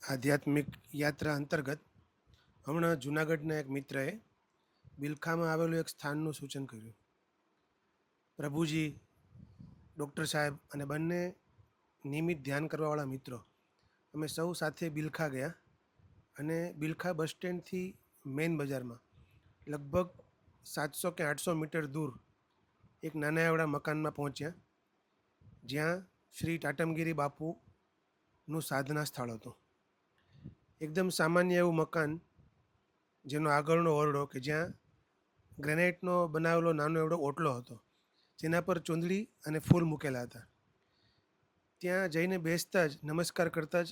આધ્યાત્મિક યાત્રા અંતર્ગત હમણાં જૂનાગઢના એક મિત્રએ બિલખામાં આવેલું એક સ્થાનનું સૂચન કર્યું. પ્રભુજી, ડૉક્ટર સાહેબ અને બંને નિયમિત ધ્યાન કરવાવાળા મિત્રો અમે સૌ સાથે બિલખા ગયા અને બિલખા બસ સ્ટેન્ડથી મેઇન બજારમાં લગભગ 700 કે 800 મીટર દૂર એક નાના એવડા મકાનમાં પહોંચ્યા, જ્યાં શ્રી ટાટમગીરી બાપુનું સાધના સ્થળ હતું. એકદમ સામાન્ય એવું મકાન, જેનો આગળનો ઓરડો કે જ્યાં ગ્રેનાઇટનો બનાવેલો નાનો એવડો ઓટલો હતો, જેના પર ચૂંદડી અને ફૂલ મૂકેલા હતા. ત્યાં જઈને બેસતા જ નમસ્કાર કરતાં જ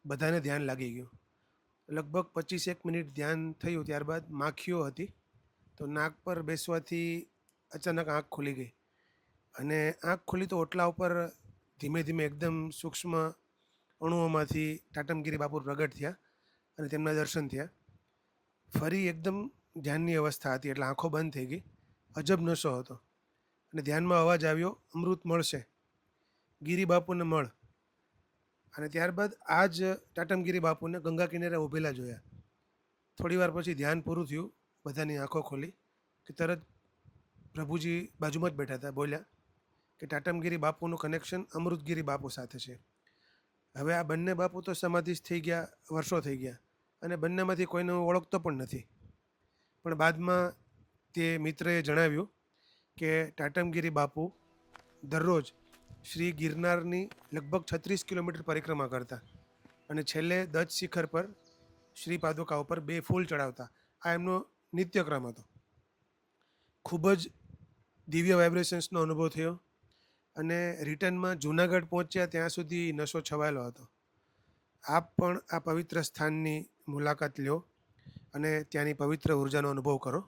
બધાને ધ્યાન લાગી ગયું. લગભગ 25 મિનિટ ધ્યાન થયું, ત્યારબાદ માખીઓ હતી, તો નાક પર બેસવાથી અચાનક આંખ ખુલી ગઈ અને આંખ ખુલી તો ઓટલા ઉપર ધીમે ધીમે એકદમ સૂક્ષ્મ અણુઓમાંથી ટાટમગીરી બાપુ પ્રગટ થયા અને તેમના દર્શન થયા. ફરી એકદમ ધ્યાનની અવસ્થા હતી, એટલે આંખો બંધ થઈ ગઈ. અજબ નશો હતો અને ધ્યાનમાં અવાજ આવ્યો, અમૃત મળશે, ગીરી બાપુને મળ. અને ત્યારબાદ આ જ ટાટમગીરી બાપુને ગંગા કિનારે ઊભેલા જોયા. થોડી વાર પછી ધ્યાન પૂરું થયું, બધાની આંખો ખોલી કે તરત પ્રભુજી બાજુમાં જ બેઠા હતા, બોલ્યા કે ટાટમગીરી બાપુનું કનેક્શન અમૃતગીરી બાપુ સાથે છે. હવે આ બંને બાપુ તો સમાધિસ્થ થઈ ગયા, વર્ષો થઈ ગયા, અને બંનેમાંથી કોઈને હું ઓળખતો પણ નથી. પણ બાદમાં તે મિત્રએ જણાવ્યું કે ટાટમગીરી બાપુ દરરોજ શ્રી ગિરનારની લગભગ 36 કિલોમીટર પરિક્રમા કરતા અને છેલ્લે દત્ત શિખર પર શ્રી પાદુકા ઉપર 2 ફૂલ ચડાવતા. આ એમનો નિત્યક્રમ હતો. ખૂબ જ દિવ્ય વાઇબ્રેશન્સનો અનુભવ થયો અને રિટર્નમાં જૂનાગઢ પહોંચ્યા ત્યાં સુધી નશો છવાયેલો હતો. આપ પણ આ પવિત્ર સ્થાનની મુલાકાત લ્યો અને ત્યાંની પવિત્ર ઉર્જાનો અનુભવ કરો.